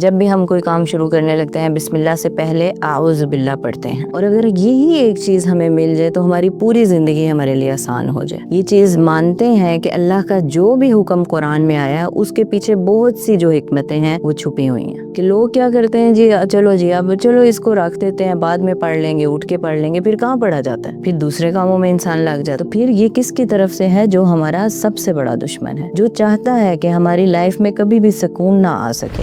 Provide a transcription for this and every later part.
جب بھی ہم کوئی کام شروع کرنے لگتے ہیں بسم اللہ سے پہلے اعوذ باللہ پڑھتے ہیں، اور اگر یہی ایک چیز ہمیں مل جائے تو ہماری پوری زندگی ہمارے لیے آسان ہو جائے۔ یہ چیز مانتے ہیں کہ اللہ کا جو بھی حکم قرآن میں آیا اس کے پیچھے بہت سی جو حکمتیں ہیں وہ چھپی ہوئی ہیں، کہ لوگ کیا کرتے ہیں جی چلو اس کو رکھ دیتے ہیں، بعد میں پڑھ لیں گے، اٹھ کے پڑھ لیں گے، پھر کہاں پڑھا جاتا ہے، پھر دوسرے کاموں میں انسان لگ جاتا ہے۔ تو پھر یہ کس کی طرف سے ہے؟ جو ہمارا سب سے بڑا دشمن ہے، جو چاہتا ہے کہ ہماری لائف میں کبھی بھی سکون نہ آ سکے۔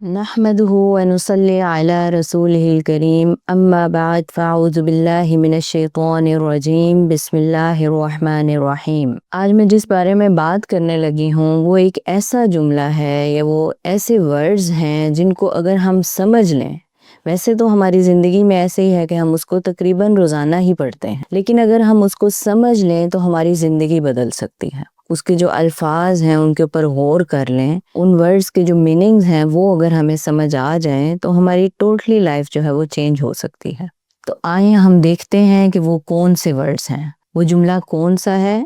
نحمده ونصلي على رسوله الكريم اما بعد فاعوذ باللہ من الشیطان الرجیم بسم اللہ الرحمن الرحیم۔ آج میں جس بارے میں بات کرنے لگی ہوں وہ ایک ایسا جملہ ہے یا وہ ایسے ورڈز ہیں جن کو اگر ہم سمجھ لیں، ویسے تو ہماری زندگی میں ایسے ہی ہے کہ ہم اس کو تقریباً روزانہ ہی پڑھتے ہیں، لیکن اگر ہم اس کو سمجھ لیں تو ہماری زندگی بدل سکتی ہے۔ اس کے جو الفاظ ہیں ان کے اوپر غور کر لیں، ان ورڈز کے جو میننگز ہیں وہ اگر ہمیں سمجھ آ جائیں تو ہماری ٹوٹلی لائف جو ہے وہ چینج ہو سکتی ہے۔ تو آئیں ہم دیکھتے ہیں کہ وہ کون سے ورڈز ہیں، وہ جملہ کون سا ہے؟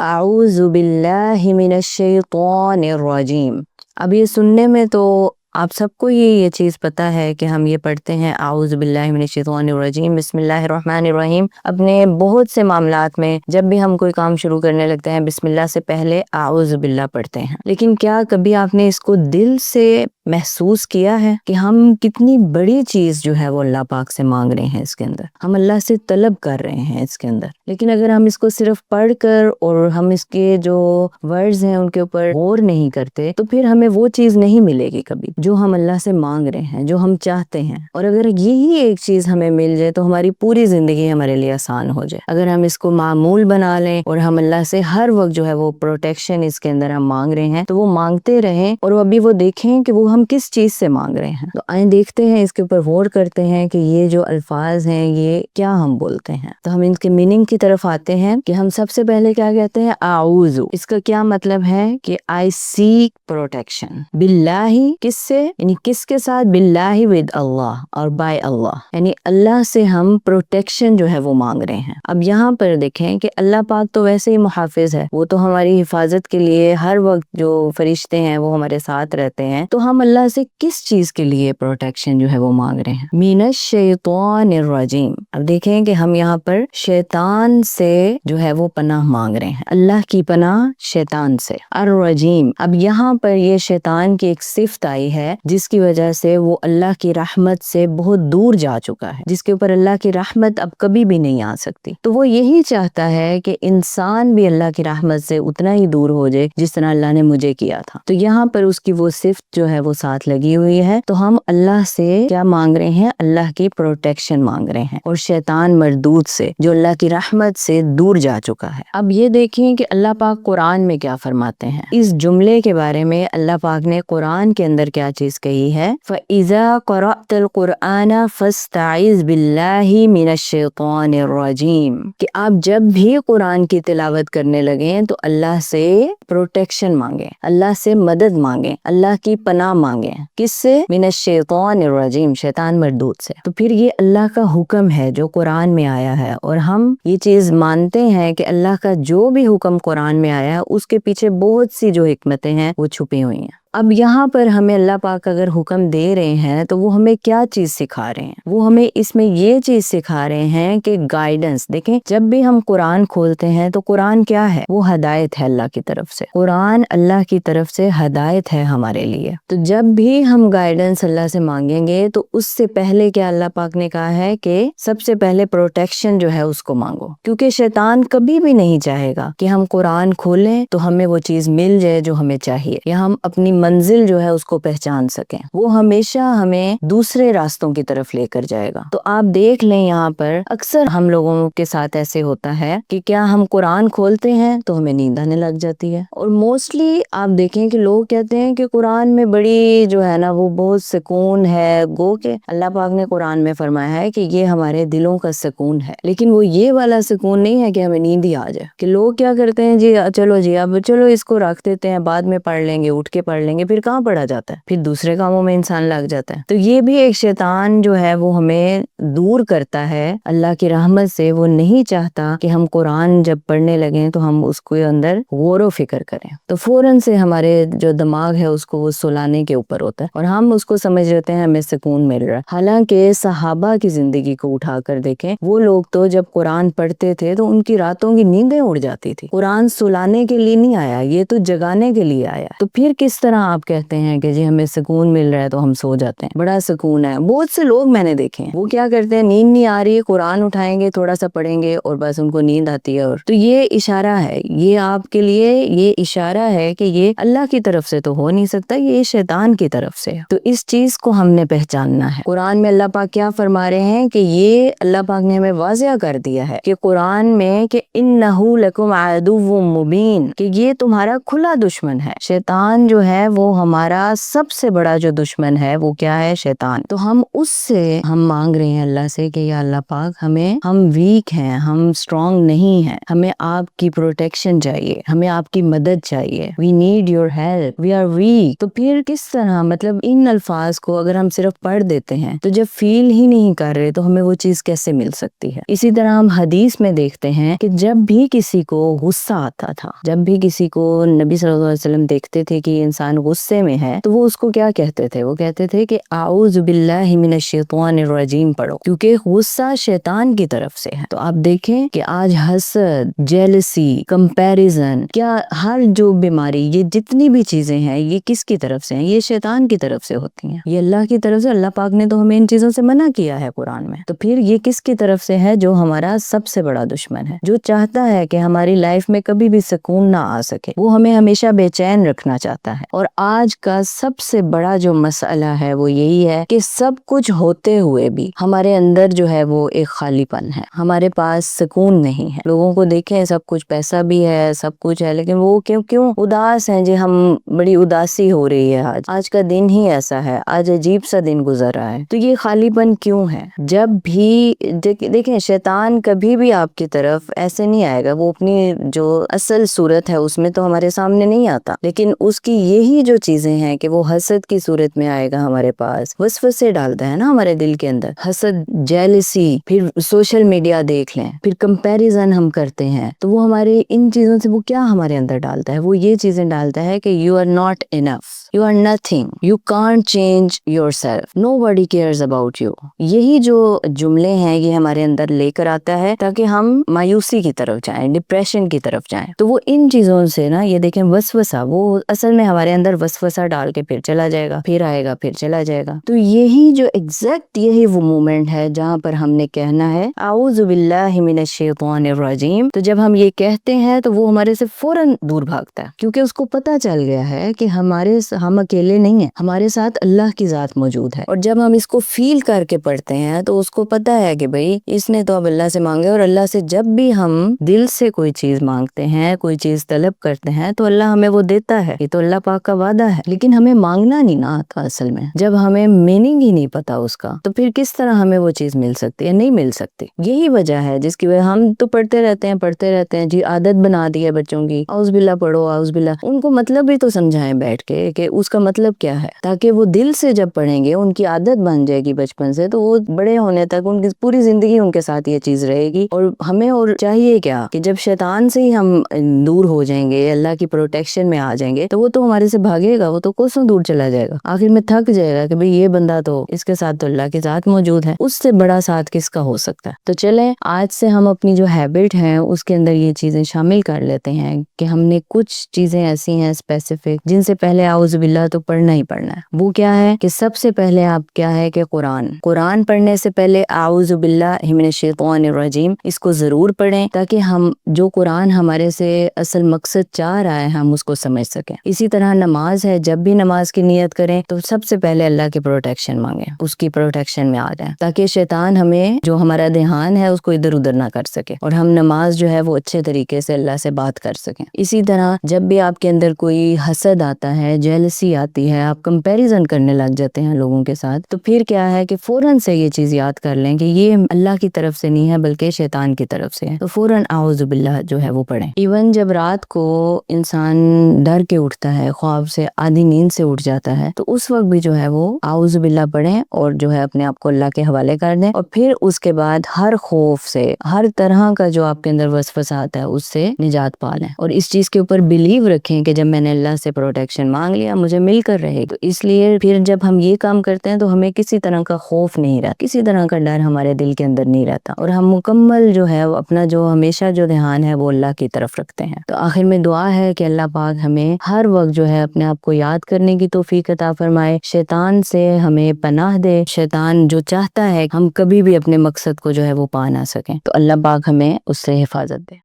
اعوذ باللہ من الشیطان الرجیم۔ اب یہ سننے میں تو آپ سب کو یہ چیز پتا ہے کہ ہم یہ پڑھتے ہیں اعوذ باللہ من الشیطان الرجیم بسم اللہ الرحمن الرحیم اپنے بہت سے معاملات میں۔ جب بھی ہم کوئی کام شروع کرنے لگتے ہیں بسم اللہ سے پہلے اعوذ باللہ پڑھتے ہیں، لیکن کیا کبھی آپ نے اس کو دل سے محسوس کیا ہے کہ ہم کتنی بڑی چیز جو ہے وہ اللہ پاک سے مانگ رہے ہیں؟ اس کے اندر ہم اللہ سے طلب کر رہے ہیں اس کے اندر، لیکن اگر ہم اس کو صرف پڑھ کر اور ہم اس کے جو ورڈز ہیں ان کے اوپر غور نہیں کرتے تو پھر ہمیں وہ چیز نہیں ملے گی کبھی جو ہم اللہ سے مانگ رہے ہیں، جو ہم چاہتے ہیں۔ اور اگر یہی ایک چیز ہمیں مل جائے تو ہماری پوری زندگی ہمارے لیے آسان ہو جائے۔ اگر ہم اس کو معمول بنا لیں اور ہم اللہ سے ہر وقت جو ہے وہ پروٹیکشن اس کے اندر ہم مانگ رہے ہیں تو وہ مانگتے رہیں، اور ابھی وہ دیکھیں کہ وہ ہم کس چیز سے مانگ رہے ہیں۔ تو آئیں دیکھتے ہیں، اس کے اوپر غور کرتے ہیں کہ یہ جو الفاظ ہیں یہ کیا ہم بولتے ہیں۔ تو ہم ان کے میننگ کی طرف آتے ہیں کہ ہم سب سے پہلے کیا کہتے ہیں؟ اعوذ۔ اس کا کیا مطلب ہے کہ آئی سیک پروٹیکشن باللہ، کس سے؟ یعنی کس کے ساتھ؟ باللہ، ود اللہ، اور بائی اللہ، یعنی اللہ سے ہم پروٹیکشن جو ہے وہ مانگ رہے ہیں۔ اب یہاں پر دیکھیں کہ اللہ پاک تو ویسے ہی محافظ ہے، وہ تو ہماری حفاظت کے لیے ہر وقت جو فرشتے ہیں وہ ہمارے ساتھ رہتے ہیں، تو ہم اللہ سے کس چیز کے لیے پروٹیکشن جو ہے وہ مانگ رہے ہیں؟ من الشیطان الرجیم۔ اب دیکھیں کہ ہم یہاں پر شیطان سے جو ہے وہ پناہ مانگ رہے ہیں، اللہ کی پناہ شیطان سے۔ الرجیم، اب یہاں پر یہ شیطان کی ایک صفت آئی ہے جس کی وجہ سے وہ اللہ کی رحمت سے بہت دور جا چکا ہے، جس کے اوپر اللہ کی رحمت اب کبھی بھی نہیں آ سکتی۔ تو وہ یہی چاہتا ہے کہ انسان بھی اللہ کی رحمت سے اتنا ہی دور ہو جائے جس طرح اللہ نے مجھے کیا تھا۔ تو یہاں پر اس کی وہ صفت جو ہے وہ ساتھ لگی ہوئی ہے۔ تو ہم اللہ سے کیا مانگ رہے ہیں؟ اللہ کی پروٹیکشن مانگ رہے ہیں، اور شیطان مردود سے جو اللہ کی رحمت سے دور جا چکا ہے۔ اب یہ دیکھیں کہ اللہ پاک قرآن میں کیا فرماتے ہیں اس جملے کے بارے میں۔ اللہ پاک نے قرآن کے اندر کیا چیز کہی ہے؟ فَإِذَا قَرَأْتَ الْقُرْآنَ فَاسْتَعِذْ بِاللَّهِ مِنَ الشَّيْطَانِ الرَّجِيمِ، کہ آپ جب بھی قرآن کی تلاوت کرنے لگیں تو اللہ سے پروٹیکشن مانگیں، اللہ سے مدد مانگیں، اللہ کی پناہ مانگیں۔ کس سے؟ من الشیطان الرجیم، شیطان مردود سے۔ تو پھر یہ اللہ کا حکم ہے جو قرآن میں آیا ہے، اور ہم یہ چیز مانتے ہیں کہ اللہ کا جو بھی حکم قرآن میں آیا ہے اس کے پیچھے بہت سی جو حکمتیں ہیں وہ چھپی ہوئی ہیں۔ اب یہاں پر ہمیں اللہ پاک اگر حکم دے رہے ہیں تو وہ ہمیں کیا چیز سکھا رہے ہیں؟ وہ ہمیں اس میں یہ چیز سکھا رہے ہیں کہ گائیڈنس۔ دیکھیں جب بھی ہم قرآن کھولتے ہیں تو قرآن کیا ہے؟ وہ ہدایت ہے اللہ کی طرف سے، قرآن اللہ کی طرف سے ہدایت ہے ہمارے لیے۔ تو جب بھی ہم گائیڈنس اللہ سے مانگیں گے تو اس سے پہلے کیا اللہ پاک نے کہا ہے کہ سب سے پہلے پروٹیکشن جو ہے اس کو مانگو، کیونکہ شیطان کبھی بھی نہیں چاہے گا کہ ہم قرآن کھولیں تو ہمیں وہ چیز مل جائے جو ہمیں چاہیے، یا ہم اپنی منزل جو ہے اس کو پہچان سکیں۔ وہ ہمیشہ ہمیں دوسرے راستوں کی طرف لے کر جائے گا۔ تو آپ دیکھ لیں یہاں پر اکثر ہم لوگوں کے ساتھ ایسے ہوتا ہے کہ کیا ہم قرآن کھولتے ہیں تو ہمیں نیند آنے لگ جاتی ہے، اور موسٹلی آپ دیکھیں کہ لوگ کہتے ہیں کہ قرآن میں بڑی جو ہے نا وہ بہت سکون ہے، گو کہ اللہ پاک نے قرآن میں فرمایا ہے کہ یہ ہمارے دلوں کا سکون ہے، لیکن وہ یہ والا سکون نہیں ہے کہ ہمیں نیند ہی آ جائے۔ کہ لوگ کیا کرتے ہیں جی چلو اس کو رکھ دیتے ہیں، بعد میں پڑھ لیں گے، اٹھ کے پڑھ لیں لیں گے پھر کہاں پڑھا جاتا ہے, پھر دوسرے کاموں میں انسان لگ جاتا ہے. تو یہ بھی ایک شیطان جو ہے وہ ہمیں دور کرتا ہے اللہ کی رحمت سے. وہ نہیں چاہتا کہ ہم قرآن جب پڑھنے لگیں تو ہم اس کو اندر غور و فکر کریں, تو فوراً سے ہمارے جو دماغ ہے اس کو وہ سلانے کے اوپر ہوتا ہے اور ہم اس کو سمجھ لیتے ہیں ہمیں سکون مل رہا ہے. حالانکہ صحابہ کی زندگی کو اٹھا کر دیکھیں, وہ لوگ تو جب قرآن پڑھتے تھے تو ان کی راتوں کی نیندیں اڑ جاتی تھی. قرآن سلانے کے لیے نہیں آیا, یہ تو جگانے کے لیے آیا. تو پھر کس طرح آپ کہتے ہیں کہ جی ہمیں سکون مل رہا ہے تو ہم سو جاتے ہیں, بڑا سکون ہے. بہت سے لوگ میں نے دیکھے ہیں وہ کیا کرتے ہیں, نیند نہیں آ رہی, قرآن اٹھائیں گے تھوڑا سا پڑھیں گے اور بس ان کو نیند آتی ہے. اور تو یہ اشارہ ہے, یہ آپ کے لیے یہ اشارہ ہے کہ یہ اللہ کی طرف سے تو ہو نہیں سکتا, یہ شیطان کی طرف سے. تو اس چیز کو ہم نے پہچاننا ہے. قرآن میں اللہ پاک کیا فرما رہے ہیں کہ یہ اللہ پاک نے ہمیں واضح کر دیا ہے کہ قرآن میں کہ انہو لکم عدو مبین, کہ یہ تمہارا کھلا دشمن ہے. شیطان جو ہے وہ ہمارا سب سے بڑا جو دشمن ہے وہ کیا ہے, شیطان. تو ہم اس سے ہم مانگ رہے ہیں اللہ سے کہ یا اللہ پاک ہم ویک ہیں, ہم اسٹرانگ نہیں ہیں, ہمیں آپ کی پروٹیکشن چاہیے, ہمیں آپ کی مدد چاہیے. We need your help, we are weak. تو پھر کس طرح, مطلب ان الفاظ کو اگر ہم صرف پڑھ دیتے ہیں تو جب فیل ہی نہیں کر رہے تو ہمیں وہ چیز کیسے مل سکتی ہے. اسی طرح ہم حدیث میں دیکھتے ہیں کہ جب بھی کسی کو غصہ آتا تھا, جب بھی کسی کو نبی صلی اللہ علیہ وسلم دیکھتے تھے کہ انسان غصے میں ہے تو وہ اس کو کیا کہتے تھے, وہ کہتے تھے کہ اعوذ باللہ من الشیطان الرجیم پڑھو, کیونکہ غصہ شیطان کی طرف سے ہے. تو آپ دیکھیں کہ آج حسد, جیلسی, کمپیریزن, کیا ہر جو بیماری, یہ جتنی بھی چیزیں ہیں یہ کس کی طرف سے ہیں, یہ شیطان کی طرف سے ہوتی ہیں. یہ اللہ کی طرف سے, اللہ پاک نے تو ہمیں ان چیزوں سے منع کیا ہے قرآن میں. تو پھر یہ کس کی طرف سے ہے, جو ہمارا سب سے بڑا دشمن ہے, جو چاہتا ہے کہ ہماری لائف میں کبھی بھی سکون نہ آ سکے, وہ ہمیں ہمیشہ بے چین رکھنا چاہتا ہے. اور آج کا سب سے بڑا جو مسئلہ ہے وہ یہی ہے کہ سب کچھ ہوتے ہوئے بھی ہمارے اندر جو ہے وہ ایک خالی پن ہے, ہمارے پاس سکون نہیں ہے. لوگوں کو دیکھیں, سب کچھ پیسہ بھی ہے, سب کچھ ہے, لیکن وہ کیوں اداس ہیں. جی ہم بڑی اداسی ہو رہی ہے, آج کا دن ہی ایسا ہے, آج عجیب سا دن گزر رہا ہے. تو یہ خالی پن کیوں ہے؟ جب بھی دیکھیں شیطان کبھی بھی آپ کی طرف ایسے نہیں آئے گا, وہ اپنی جو اصل صورت ہے اس میں تو ہمارے سامنے نہیں آتا, لیکن اس کی یہی جو چیزیں ہیں کہ وہ حسد کی صورت میں آئے گا ہمارے پاس, وسوسے ڈالتا ہے نا ہمارے دل کے اندر, حسد, جیلسی, پھر سوشل میڈیا دیکھ لیں, پھر کمپیریزن ہم کرتے ہیں, تو وہ ہمارے ان چیزوں سے وہ کیا ہمارے اندر ڈالتا ہے, وہ یہ چیزیں ڈالتا ہے کہ you are not enough, you are nothing, you can't change yourself, nobody cares about you. یہی جو جملے ہیں یہ ہمارے اندر لے کر آتا ہے تاکہ ہم مایوسی کی طرف جائیں, ڈپریشن کی طرف جائیں. تو وہ ان چیزوں سے نا, یہ دیکھیں وسوسہ, وہ اصل میں ہمارے اندر وسوسہ ڈال کے پھر چلا جائے گا, پھر آئے گا, پھر چلا جائے گا. تو یہی جو ایگزیکٹ یہی وہ مومنٹ ہے جہاں پر ہم نے کہنا ہے اعوذ باللہ من الشیطان الرجیم. تو جب ہم یہ کہتے ہیں تو وہ ہمارے سے فوراً دور بھاگتا ہے, کیونکہ اس کو پتہ چل گیا ہے کہ ہم اکیلے نہیں ہیں, ہمارے ساتھ اللہ کی ذات موجود ہے. اور جب ہم اس کو فیل کر کے پڑھتے ہیں تو اس کو پتہ ہے کہ بھئی اس نے تو اب اللہ سے مانگے, اور اللہ سے جب بھی ہم دل سے کوئی چیز مانگتے ہیں, کوئی چیز طلب کرتے ہیں تو اللہ ہمیں وہ دیتا ہے. یہ تو اللہ پاک کا وعدہ ہے, لیکن ہمیں مانگنا نہیں نہ آتا اصل میں. جب ہمیں میننگ ہی نہیں پتا اس کا تو پھر کس طرح ہمیں وہ چیز مل سکتی ہے, نہیں مل سکتی. یہی وجہ ہے جس کی وجہ ہم تو پڑھتے رہتے ہیں جی, عادت بنا دی ہے بچوں کی, اعوذ باللہ پڑھو, اعوذ باللہ. ان کو مطلب بھی تو سمجھائیں بیٹھ کے کہ اس کا مطلب کیا ہے, تاکہ وہ دل سے جب پڑھیں گے, ان کی عادت بن جائے گی بچپن سے, تو وہ بڑے ہونے تک ان کی پوری زندگی ان کے ساتھ یہ چیز رہے گی. اور ہمیں اور چاہیے کیا کہ جب شیطان سے ہی ہم دور ہو جائیں گے, اللہ کی پروٹیکشن میں آ جائیں گے, تو وہ تو ہمارے سے بھاگے گا, وہ تو کوسوں دور چلا جائے گا, آخر میں تھک جائے گا کہ بھئی یہ بندہ تو, اس کے ساتھ تو اللہ کی ذات موجود ہے, اس سے بڑا ساتھ کس کا ہو سکتا ہے. تو چلیں آج سے ہم اپنی جو ہیبٹ ہے اس کے اندر یہ چیزیں شامل کر لیتے ہیں کہ ہم نے کچھ چیزیں ایسی ہیں اسپیسیفک جن سے پہلے اعوذ باللہ تو پڑھنا ہی پڑھنا ہے. وہ کیا ہے کہ سب سے پہلے آپ کیا ہے کہ قرآن پڑھنے سے پہلے اعوذ باللہ من الشیطان الرجیم اس کو ضرور پڑھیں, تاکہ ہم جو قرآن ہمارے سے اصل مقصد چاہ رہا ہے ہم اس کو سمجھ سکیں. اسی طرح نماز ہے, جب بھی نماز کی نیت کریں تو سب سے پہلے اللہ کی پروٹیکشن مانگیں, اس کی پروٹیکشن میں آ جائیں, تاکہ شیطان ہمیں جو ہمارا دھیان ہے اس کو ادھر ادھر نہ کر سکے, اور ہم نماز جو ہے وہ اچھے طریقے سے اللہ سے بات کر سکیں. اسی طرح جب بھی آپ کے اندر کوئی حسد آتا ہے, جیلسی جیلسی آتی ہے، آپ کمپیریزن کرنے لگ جاتے ہیں لوگوں کے ساتھ، تو پھر کیا ہے کہ فوراً سے یہ چیز یاد کر لیں کہ یہ اللہ کی طرف سے نہیں ہے بلکہ شیطان کی طرف سے ہے، تو فوراً اعوذ باللہ جو ہے وہ پڑھیں۔ ایون جب رات کو انسان ڈر کے اٹھتا ہے، خواب سے آدھی نیند سے اٹھ جاتا ہے، تو اس وقت بھی جو ہے وہ اعوذ باللہ پڑھیں اور جو ہے اپنے آپ کو اللہ کے حوالے کر دیں، اور پھر اس کے بعد ہر خوف سے، ہر طرح کا جو آپ کے اندر وسوسہ آتا ہے اس سے نجات پا لیں، اور اس چیز کے اوپر بلیو رکھیں کہ جب میں نے اللہ سے پروٹیکشن مانگ لیا مجھے مل کر رہے گی۔ تو اس لیے پھر جب ہم یہ کام کرتے ہیں تو ہمیں کسی طرح کا خوف نہیں رہتا، کسی طرح کا ڈر ہمارے دل کے اندر نہیں رہتا، اور ہم مکمل جو ہے اپنا جو ہمیشہ جو دھیان ہے وہ اللہ کی طرف رکھتے ہیں۔ تو آخر میں دعا ہے کہ اللہ پاک ہمیں ہر وقت جو ہے اپنے آپ کو یاد کرنے کی توفیق عطا فرمائے، شیطان سے ہمیں پناہ دے، شیطان جو چاہتا ہے ہم کبھی بھی اپنے مقصد کو جو ہے وہ پا نہ سکیں، تو اللہ پاک ہمیں اس سے حفاظت دے۔